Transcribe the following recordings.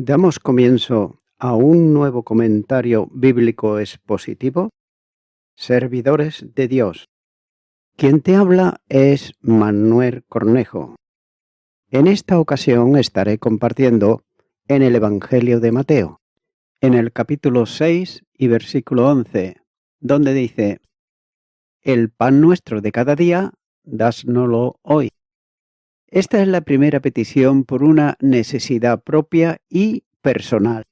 Damos comienzo a un nuevo comentario bíblico expositivo, Servidores de Dios. Quien te habla es Manuel Cornejo. En esta ocasión estaré compartiendo en el Evangelio de Mateo, en el capítulo 6 y versículo 11, donde dice: El pan nuestro de cada día, dásnoslo hoy. Esta es la primera petición por una necesidad propia y personal,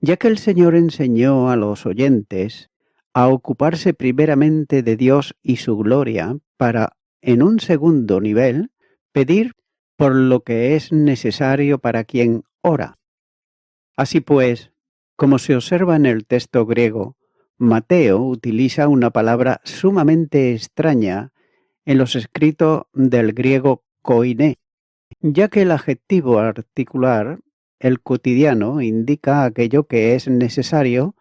ya que el Señor enseñó a los oyentes a ocuparse primeramente de Dios y su gloria para, en un segundo nivel, pedir por lo que es necesario para quien ora. Así pues, como se observa en el texto griego, Mateo utiliza una palabra sumamente extraña en los escritos del griego koiné, ya que el adjetivo articular, el cotidiano, indica aquello que es necesario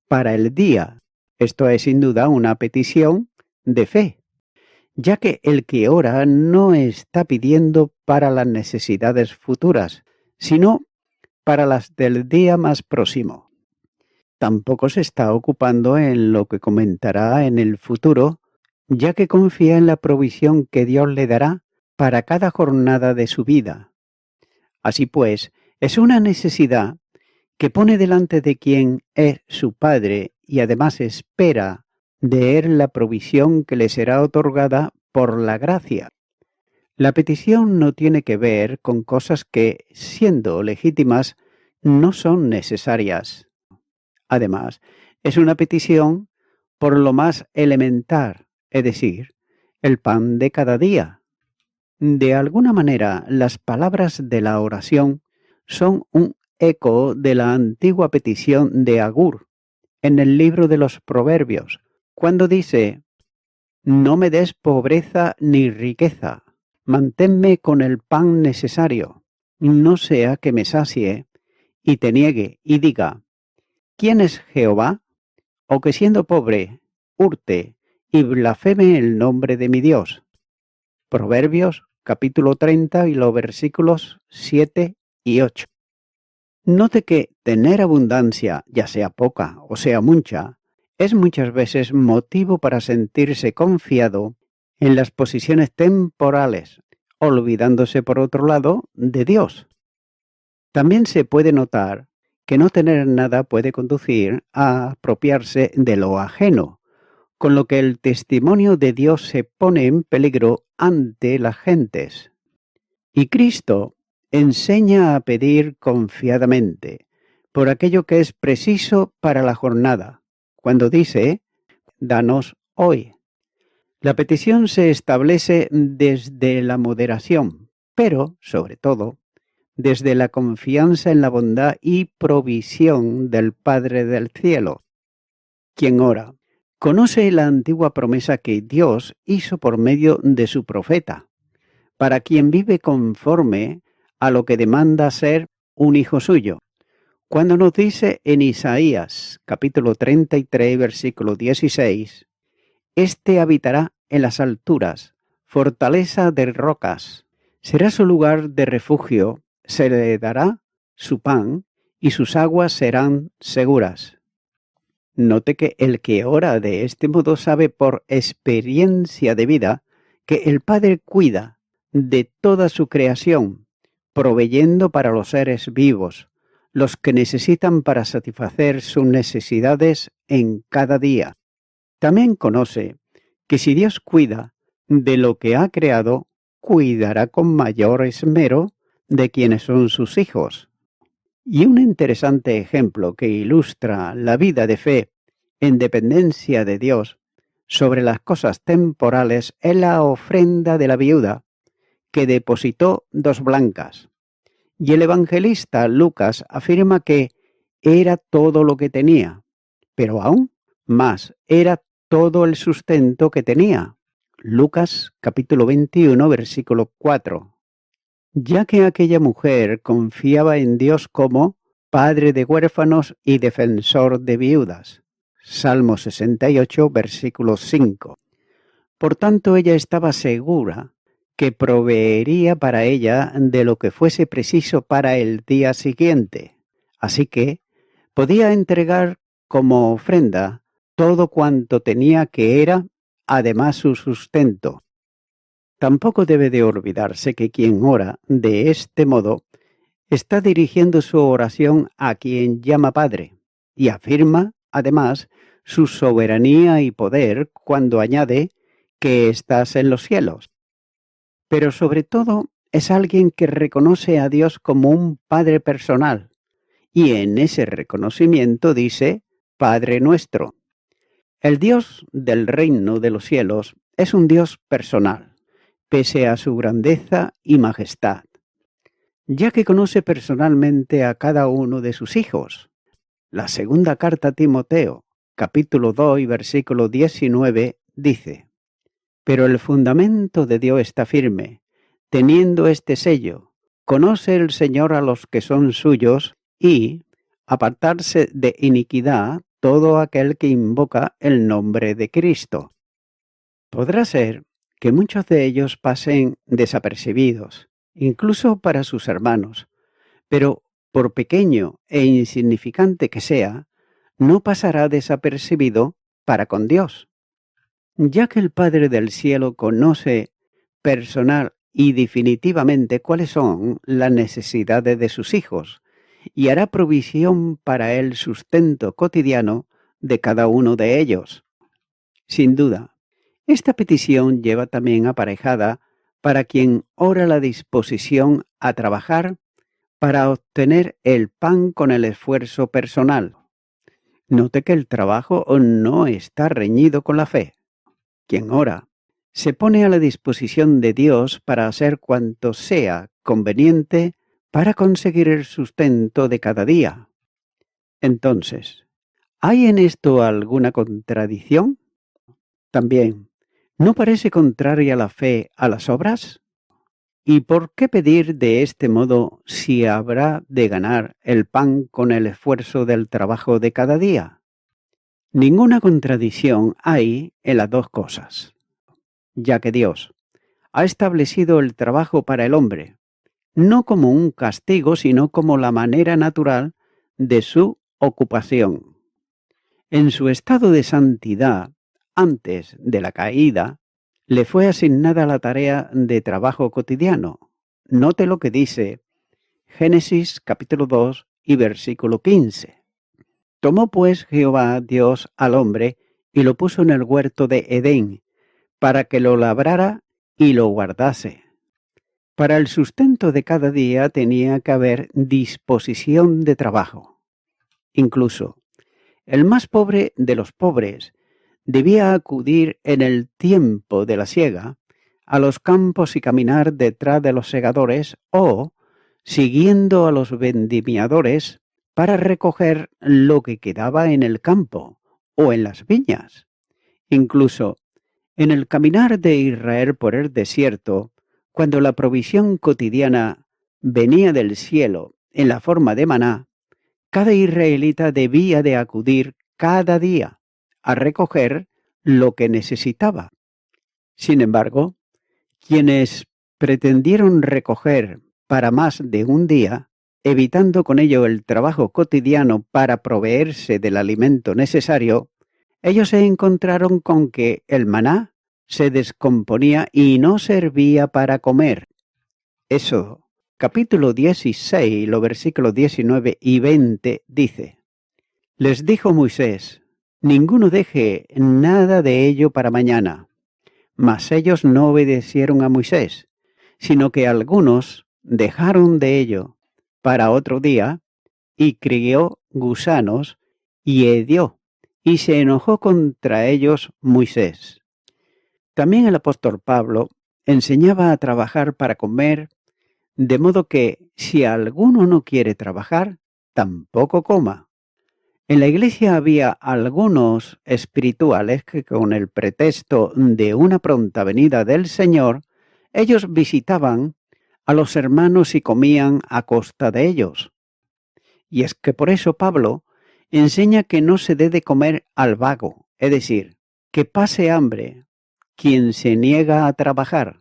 para el día. Esto es sin duda una petición de fe, ya que el que ora no está pidiendo para las necesidades futuras, sino para las del día más próximo. Tampoco se está ocupando en lo que comentará en el futuro, ya que confía en la provisión que Dios le dará para cada jornada de su vida. Así pues, es una necesidad que pone delante de quien es su Padre y además espera de él la provisión que le será otorgada por la gracia. La petición no tiene que ver con cosas que, siendo legítimas, no son necesarias. Además, es una petición por lo más elemental, es decir, el pan de cada día. De alguna manera, las palabras de la oración son un eco de la antigua petición de Agur en el libro de los Proverbios, cuando dice: No me des pobreza ni riqueza, manténme con el pan necesario, no sea que me sacie y te niegue y diga: ¿Quién es Jehová? O que siendo pobre, hurte y blasfeme el nombre de mi Dios. Proverbios capítulo 30 y los versículos 7 y 8. Note que tener abundancia, ya sea poca o sea mucha, es muchas veces motivo para sentirse confiado en las posiciones temporales, olvidándose por otro lado de Dios. También se puede notar que no tener nada puede conducir a apropiarse de lo ajeno, con lo que el testimonio de Dios se pone en peligro ante las gentes. Y Cristo enseña a pedir confiadamente por aquello que es preciso para la jornada, cuando dice: danos hoy. La petición se establece desde la moderación, pero, sobre todo, desde la confianza en la bondad y provisión del Padre del cielo. Quien ora conoce la antigua promesa que Dios hizo por medio de su profeta, para quien vive conforme a lo que demanda ser un hijo suyo. Cuando nos dice en Isaías, capítulo 33, versículo 16, Este habitará en las alturas, fortaleza de rocas, será su lugar de refugio, se le dará su pan y sus aguas serán seguras. Note que el que ora de este modo sabe por experiencia de vida que el Padre cuida de toda su creación, proveyendo para los seres vivos, los que necesitan para satisfacer sus necesidades en cada día. También conoce que si Dios cuida de lo que ha creado, cuidará con mayor esmero de quienes son sus hijos. Y un interesante ejemplo que ilustra la vida de fe en dependencia de Dios sobre las cosas temporales es la ofrenda de la viuda, que depositó 2 blancas. Y el evangelista Lucas afirma que era todo lo que tenía, pero aún más, era todo el sustento que tenía. Lucas capítulo 21, versículo 4. Ya que aquella mujer confiaba en Dios como Padre de huérfanos y defensor de viudas. Salmo 68, versículo 5. Por tanto, ella estaba segura que proveería para ella de lo que fuese preciso para el día siguiente. Así que podía entregar como ofrenda todo cuanto tenía, que era además su sustento. Tampoco debe de olvidarse que quien ora de este modo está dirigiendo su oración a quien llama Padre, y afirma, además, su soberanía y poder cuando añade que estás en los cielos. Pero sobre todo es alguien que reconoce a Dios como un Padre personal, y en ese reconocimiento dice, Padre nuestro. El Dios del reino de los cielos es un Dios personal, pese a su grandeza y majestad, ya que conoce personalmente a cada uno de sus hijos. La segunda carta a Timoteo, capítulo 2 y versículo 19, dice, pero el fundamento de Dios está firme, teniendo este sello, conoce el Señor a los que son suyos y apartarse de iniquidad todo aquel que invoca el nombre de Cristo. Podrá ser que muchos de ellos pasen desapercibidos, incluso para sus hermanos, pero por pequeño e insignificante que sea, no pasará desapercibido para con Dios, ya que el Padre del cielo conoce personal y definitivamente cuáles son las necesidades de sus hijos y hará provisión para el sustento cotidiano de cada uno de ellos. Sin duda, esta petición lleva también aparejada para quien ora la disposición a trabajar para obtener el pan con el esfuerzo personal. Note que el trabajo no está reñido con la fe. Quien ora se pone a la disposición de Dios para hacer cuanto sea conveniente para conseguir el sustento de cada día. Entonces, ¿hay en esto alguna contradicción? También, ¿no parece contraria la fe a las obras? ¿Y por qué pedir de este modo si habrá de ganar el pan con el esfuerzo del trabajo de cada día? Ninguna contradicción hay en las dos cosas, ya que Dios ha establecido el trabajo para el hombre, no como un castigo, sino como la manera natural de su ocupación. En su estado de santidad, antes de la caída, le fue asignada la tarea de trabajo cotidiano. Note lo que dice Génesis capítulo 2 y versículo 15. Tomó pues Jehová Dios al hombre y lo puso en el huerto de Edén, para que lo labrara y lo guardase. Para el sustento de cada día tenía que haber disposición de trabajo. Incluso el más pobre de los pobres debía acudir en el tiempo de la siega a los campos y caminar detrás de los segadores o siguiendo a los vendimiadores para recoger lo que quedaba en el campo o en las viñas. Incluso en el caminar de Israel por el desierto, cuando la provisión cotidiana venía del cielo en la forma de maná, cada israelita debía de acudir cada día a recoger lo que necesitaba. Sin embargo, quienes pretendieron recoger para más de un día, evitando con ello el trabajo cotidiano para proveerse del alimento necesario, ellos se encontraron con que el maná se descomponía y no servía para comer. Eso, capítulo 16, los versículos 19 y 20 dice, les dijo Moisés, ninguno deje nada de ello para mañana. Mas ellos no obedecieron a Moisés, sino que algunos dejaron de ello para otro día, y crió gusanos y hedió, y se enojó contra ellos Moisés. También el apóstol Pablo enseñaba a trabajar para comer, de modo que si alguno no quiere trabajar, tampoco coma. En la iglesia había algunos espirituales que con el pretexto de una pronta venida del Señor, ellos visitaban a los hermanos y comían a costa de ellos. Y es que por eso Pablo enseña que no se debe comer al vago, es decir, que pase hambre quien se niega a trabajar.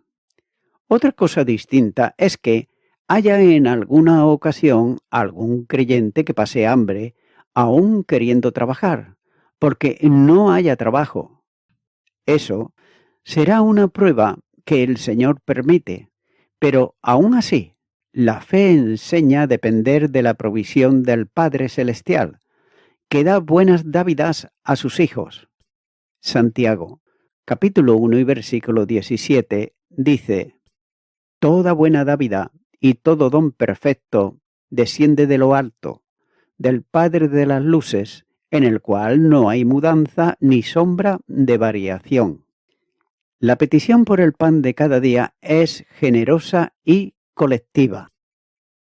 Otra cosa distinta es que haya en alguna ocasión algún creyente que pase hambre, aún queriendo trabajar, porque no haya trabajo. Eso será una prueba que el Señor permite, pero aún así, la fe enseña a depender de la provisión del Padre Celestial, que da buenas dávidas a sus hijos. Santiago, capítulo 1 y versículo 17, dice: Toda buena dávida y todo don perfecto desciende de lo alto, del Padre de las luces, en el cual no hay mudanza ni sombra de variación. La petición por el pan de cada día es generosa y colectiva.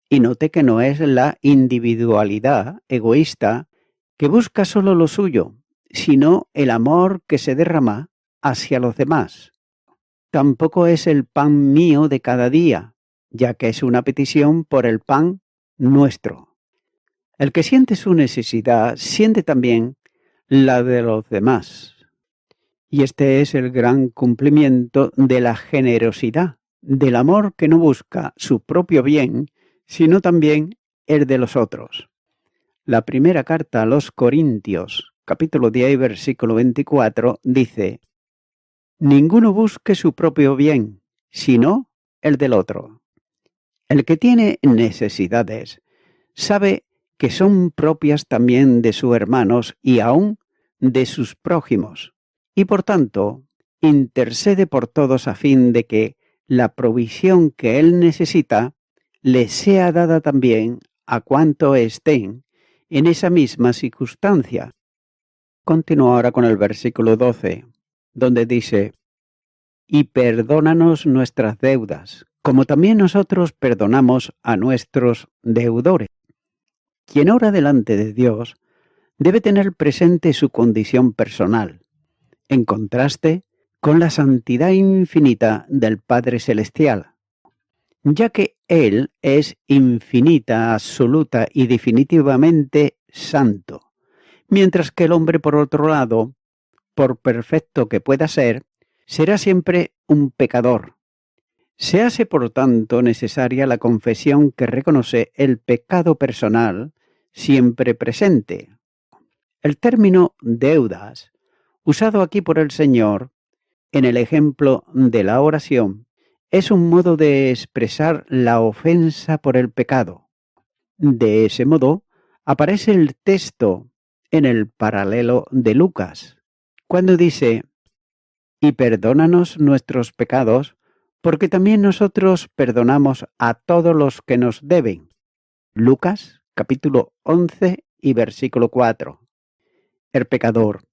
Y note que no es la individualidad egoísta que busca solo lo suyo, sino el amor que se derrama hacia los demás. Tampoco es el pan mío de cada día, ya que es una petición por el pan nuestro. El que siente su necesidad siente también la de los demás. Y este es el gran cumplimiento de la generosidad, del amor que no busca su propio bien, sino también el de los otros. La primera carta a los Corintios, capítulo 10, versículo 24, dice: Ninguno busque su propio bien, sino el del otro. El que tiene necesidades sabe que son propias también de sus hermanos y aún de sus prójimos, y por tanto intercede por todos a fin de que la provisión que él necesita le sea dada también a cuanto estén en esa misma circunstancia. Continúo ahora con el versículo 12, donde dice: Y perdónanos nuestras deudas, como también nosotros perdonamos a nuestros deudores. Quien ora delante de Dios debe tener presente su condición personal, en contraste con la santidad infinita del Padre Celestial, ya que Él es infinita, absoluta y definitivamente santo, mientras que el hombre, por otro lado, por perfecto que pueda ser, será siempre un pecador. Se hace, por tanto, necesaria la confesión que reconoce el pecado personal siempre presente. El término deudas, usado aquí por el Señor en el ejemplo de la oración, es un modo de expresar la ofensa por el pecado. De ese modo, aparece el texto en el paralelo de Lucas, cuando dice: Y perdónanos nuestros pecados, porque también nosotros perdonamos a todos los que nos deben. Lucas, capítulo 11 y versículo 4. El pecador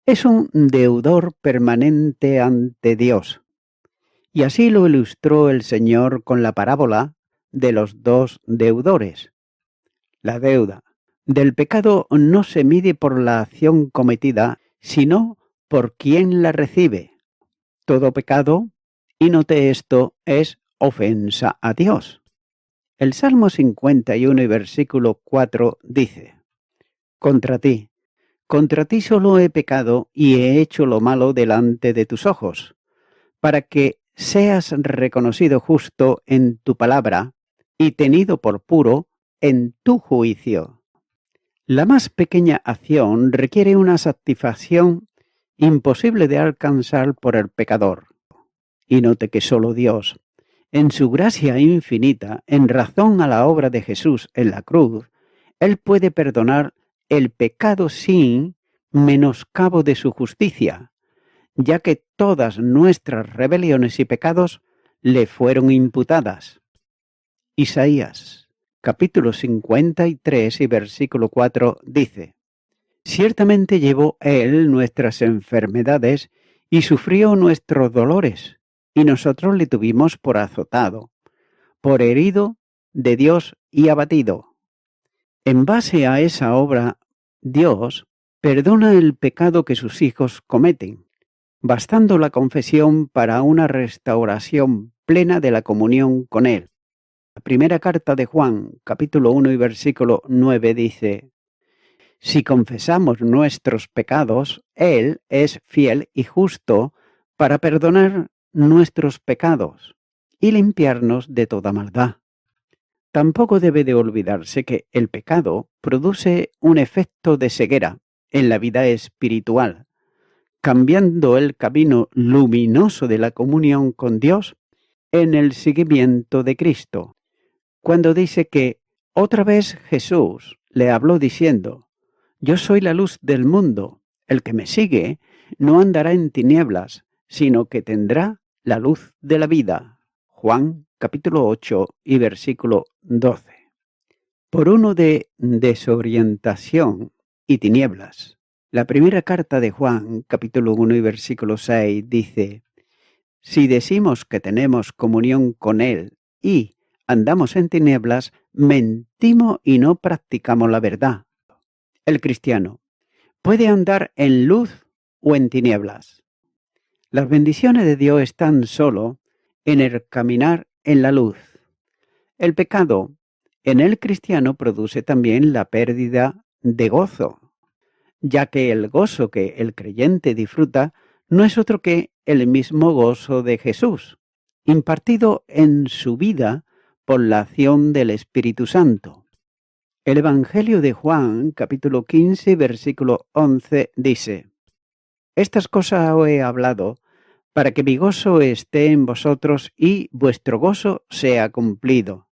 es un deudor permanente ante Dios. Y así lo ilustró el Señor con la parábola de los dos deudores. La deuda del pecado no se mide por la acción cometida, sino por quien la recibe. Todo pecado, y note esto, es ofensa a Dios. El Salmo 51 y versículo 4 dice: Contra ti solo he pecado y he hecho lo malo delante de tus ojos, para que seas reconocido justo en tu palabra y tenido por puro en tu juicio. La más pequeña acción requiere una satisfacción imposible de alcanzar por el pecador. Y note que solo Dios, en su gracia infinita, en razón a la obra de Jesús en la cruz, Él puede perdonar el pecado sin menoscabo de su justicia, ya que todas nuestras rebeliones y pecados le fueron imputadas. Isaías, capítulo 53 y versículo 4 dice: Ciertamente llevó Él nuestras enfermedades y sufrió nuestros dolores, y nosotros le tuvimos por azotado, por herido de Dios y abatido. En base a esa obra, Dios perdona el pecado que sus hijos cometen, bastando la confesión para una restauración plena de la comunión con Él. La primera carta de Juan, capítulo 1 y versículo 9 dice: Si confesamos nuestros pecados, Él es fiel y justo para perdonar nuestros pecados y limpiarnos de toda maldad. Tampoco debe de olvidarse que el pecado produce un efecto de ceguera en la vida espiritual, cambiando el camino luminoso de la comunión con Dios en el seguimiento de Cristo. Cuando dice que otra vez Jesús le habló diciendo: yo soy la luz del mundo, el que me sigue no andará en tinieblas, sino que tendrá la luz de la vida. Juan capítulo 8 y versículo 12. Por uno de desorientación y tinieblas, la primera carta de Juan capítulo 1 y versículo 6 dice: si decimos que tenemos comunión con Él y andamos en tinieblas, mentimos y no practicamos la verdad. El cristiano puede andar en luz o en tinieblas. Las bendiciones de Dios están solo en el caminar en la luz. El pecado en el cristiano produce también la pérdida de gozo, ya que el gozo que el creyente disfruta no es otro que el mismo gozo de Jesús, impartido en su vida por la acción del Espíritu Santo. El Evangelio de Juan, capítulo 15, versículo 11, dice: estas cosas os he hablado para que mi gozo esté en vosotros y vuestro gozo sea cumplido.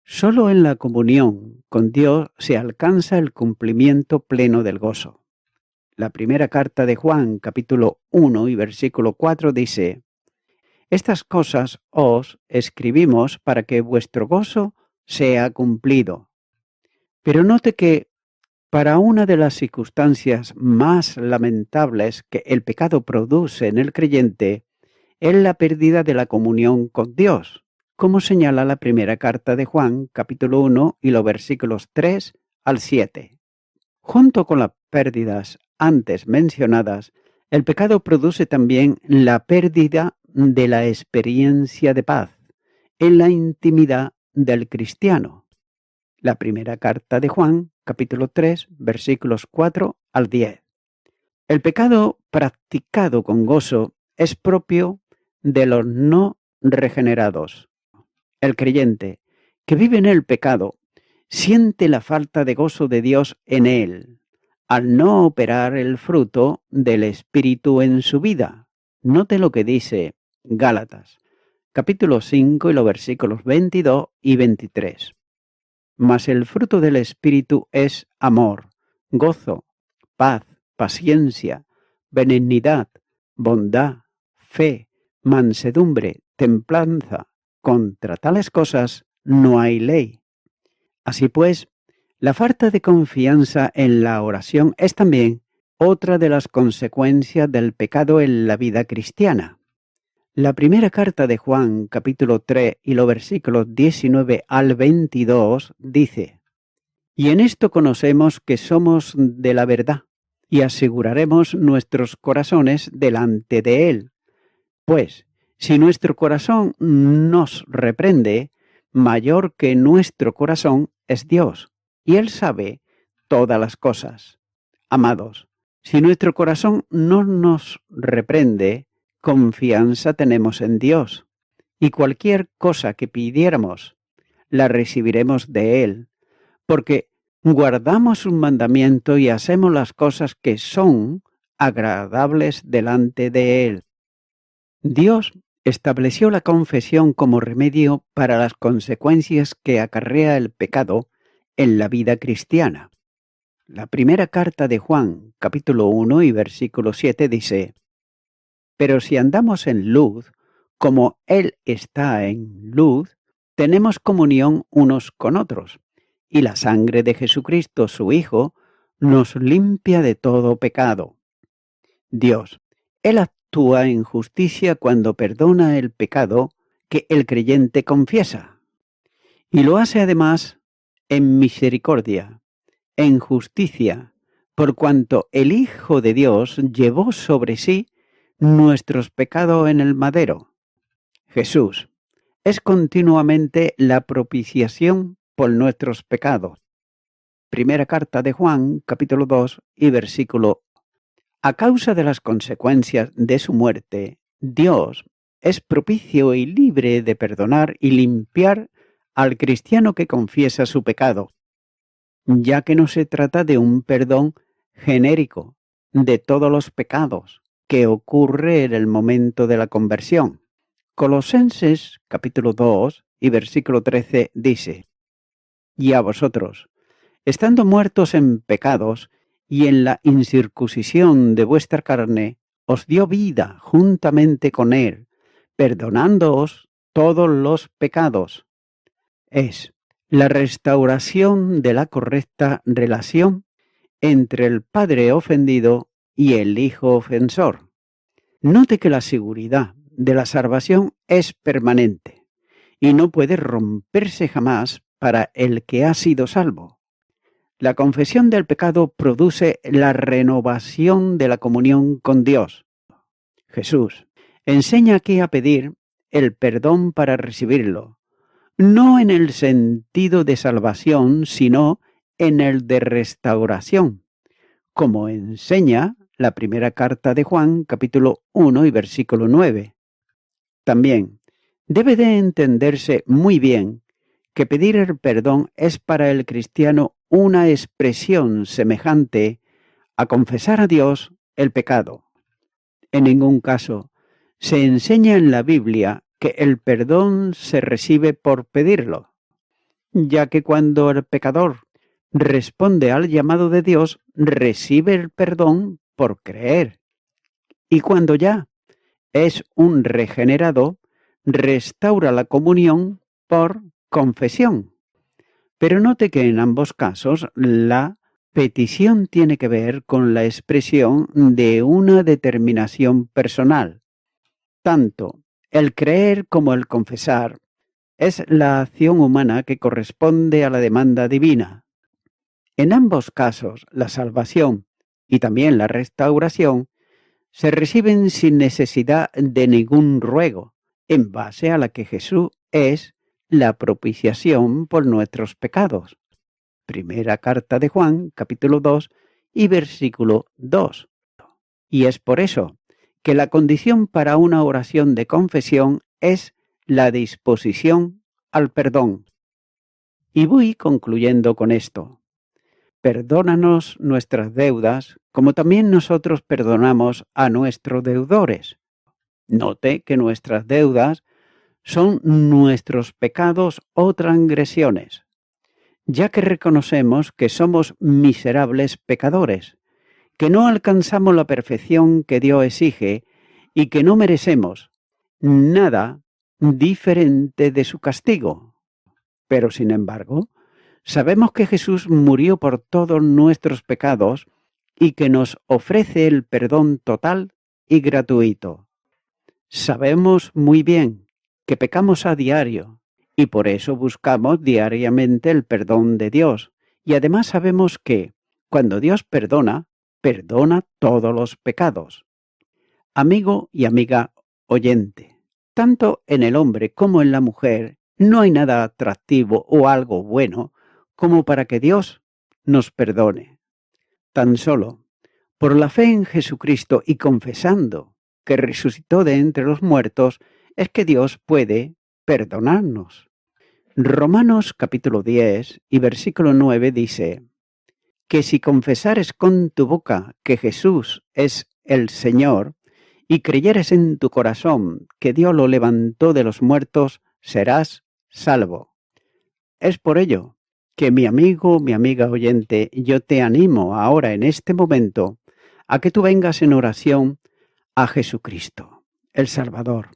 Solo en la comunión con Dios se alcanza el cumplimiento pleno del gozo. La primera carta de Juan, capítulo 1 y versículo 4 dice: estas cosas os escribimos para que vuestro gozo sea cumplido. Pero note que para una de las circunstancias más lamentables que el pecado produce en el creyente es la pérdida de la comunión con Dios, como señala la primera carta de Juan, capítulo 1 y los versículos 3 al 7. Junto con las pérdidas antes mencionadas, el pecado produce también la pérdida de la experiencia de paz en la intimidad del cristiano. La primera carta de Juan, capítulo 3, versículos 4 al 10. El pecado practicado con gozo es propio de los no regenerados. El creyente que vive en el pecado siente la falta de gozo de Dios en él, al no operar el fruto del Espíritu en su vida. Note lo que dice Gálatas, capítulo 5 y los versículos 22 y 23. Mas el fruto del Espíritu es amor, gozo, paz, paciencia, benignidad, bondad, fe, mansedumbre, templanza. Contra tales cosas no hay ley. Así pues, la falta de confianza en la oración es también otra de las consecuencias del pecado en la vida cristiana. La primera carta de Juan, capítulo 3 y los versículos 19 al 22 dice: y en esto conocemos que somos de la verdad, y aseguraremos nuestros corazones delante de Él. Pues, si nuestro corazón nos reprende, mayor que nuestro corazón es Dios, y Él sabe todas las cosas. Amados, si nuestro corazón no nos reprende, confianza tenemos en Dios, y cualquier cosa que pidiéramos, la recibiremos de Él, porque guardamos sus mandamientos y hacemos las cosas que son agradables delante de Él. Dios estableció la confesión como remedio para las consecuencias que acarrea el pecado en la vida cristiana. La primera carta de Juan, capítulo 1 y versículo 7 dice: pero si andamos en luz, como Él está en luz, tenemos comunión unos con otros, y la sangre de Jesucristo, su Hijo, nos limpia de todo pecado. Dios, Él actúa en justicia cuando perdona el pecado que el creyente confiesa, y lo hace además en misericordia, en justicia, por cuanto el Hijo de Dios llevó sobre sí nuestros pecados en el madero. Jesús es continuamente la propiciación por nuestros pecados. Primera carta de Juan, capítulo 2 y versículo. A causa de las consecuencias de su muerte, Dios es propicio y libre de perdonar y limpiar al cristiano que confiesa su pecado, ya que no se trata de un perdón genérico de todos los pecados que ocurre en el momento de la conversión. Colosenses capítulo 2 y versículo 13 dice: Y a vosotros, estando muertos en pecados y en la incircuncisión de vuestra carne, os dio vida juntamente con él, perdonándoos todos los pecados. Es la restauración de la correcta relación entre el padre ofendido y el hijo ofensor. Note que la seguridad de la salvación es permanente y no puede romperse jamás para el que ha sido salvo. La confesión del pecado produce la renovación de la comunión con Dios. Jesús enseña aquí a pedir el perdón para recibirlo, no en el sentido de salvación, sino en el de restauración, como enseña la primera carta de Juan, capítulo 1 y versículo 9. También debe de entenderse muy bien que pedir el perdón es para el cristiano una expresión semejante a confesar a Dios el pecado. En ningún caso se enseña en la Biblia que el perdón se recibe por pedirlo, ya que cuando el pecador responde al llamado de Dios, recibe el perdón por creer. Y cuando ya es un regenerado, restaura la comunión por confesión. Pero note que en ambos casos la petición tiene que ver con la expresión de una determinación personal. Tanto el creer como el confesar es la acción humana que corresponde a la demanda divina. En ambos casos, la salvación y también la restauración se reciben sin necesidad de ningún ruego, en base a la que Jesús es la propiciación por nuestros pecados. Primera carta de Juan, capítulo 2 y versículo 2. Y es por eso que la condición para una oración de confesión es la disposición al perdón. Y voy concluyendo con esto. Perdónanos nuestras deudas, como también nosotros perdonamos a nuestros deudores. Note que nuestras deudas son nuestros pecados o transgresiones, ya que reconocemos que somos miserables pecadores, que no alcanzamos la perfección que Dios exige y que no merecemos nada diferente de su castigo. Pero sin embargo, sabemos que Jesús murió por todos nuestros pecados y que nos ofrece el perdón total y gratuito. Sabemos muy bien que pecamos a diario y por eso buscamos diariamente el perdón de Dios. Y además sabemos que cuando Dios perdona, perdona todos los pecados. Amigo y amiga oyente, tanto en el hombre como en la mujer no hay nada atractivo o algo bueno como para que Dios nos perdone. Tan solo por la fe en Jesucristo y confesando que resucitó de entre los muertos es que Dios puede perdonarnos. Romanos capítulo 10 y versículo 9 dice que si confesares con tu boca que Jesús es el Señor y creyeres en tu corazón que Dios lo levantó de los muertos, serás salvo. Es por ello que mi amigo, mi amiga oyente, yo te animo ahora en este momento a que tú vengas en oración a Jesucristo, el Salvador,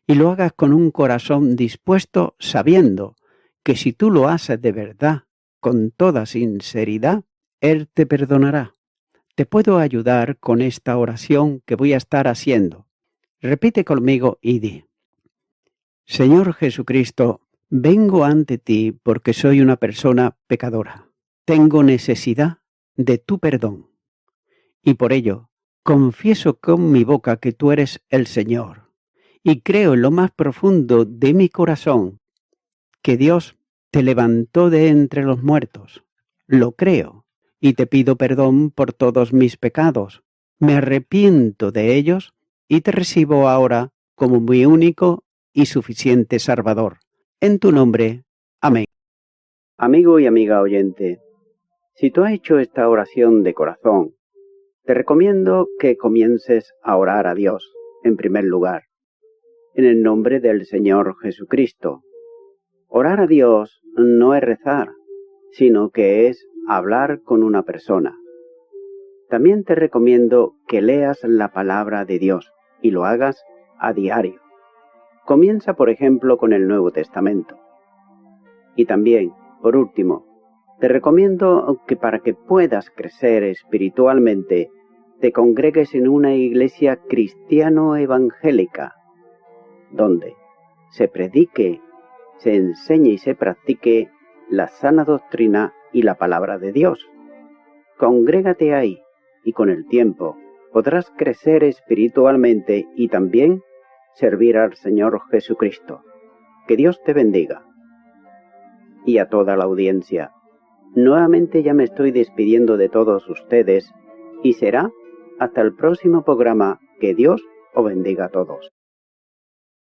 y lo hagas con un corazón dispuesto, sabiendo que si tú lo haces de verdad, con toda sinceridad, Él te perdonará. Te puedo ayudar con esta oración que voy a estar haciendo. Repite conmigo y di: Señor Jesucristo, vengo ante ti porque soy una persona pecadora. Tengo necesidad de tu perdón. Y por ello, confieso con mi boca que tú eres el Señor. Y creo en lo más profundo de mi corazón que Dios te levantó de entre los muertos. Lo creo y te pido perdón por todos mis pecados. Me arrepiento de ellos y te recibo ahora como mi único y suficiente Salvador. En tu nombre. Amén. Amigo y amiga oyente, si tú has hecho esta oración de corazón, te recomiendo que comiences a orar a Dios, en primer lugar, en el nombre del Señor Jesucristo. Orar a Dios no es rezar, sino que es hablar con una persona. También te recomiendo que leas la palabra de Dios y lo hagas a diario. Comienza, por ejemplo, con el Nuevo Testamento. Y también, por último, te recomiendo que para que puedas crecer espiritualmente, te congregues en una iglesia cristiano-evangélica, donde se predique, se enseñe y se practique la sana doctrina y la palabra de Dios. Congrégate ahí y con el tiempo podrás crecer espiritualmente y también servir al Señor Jesucristo. Que Dios te bendiga. Y a toda la audiencia, nuevamente ya me estoy despidiendo de todos ustedes y será hasta el próximo programa. Que Dios os bendiga a todos.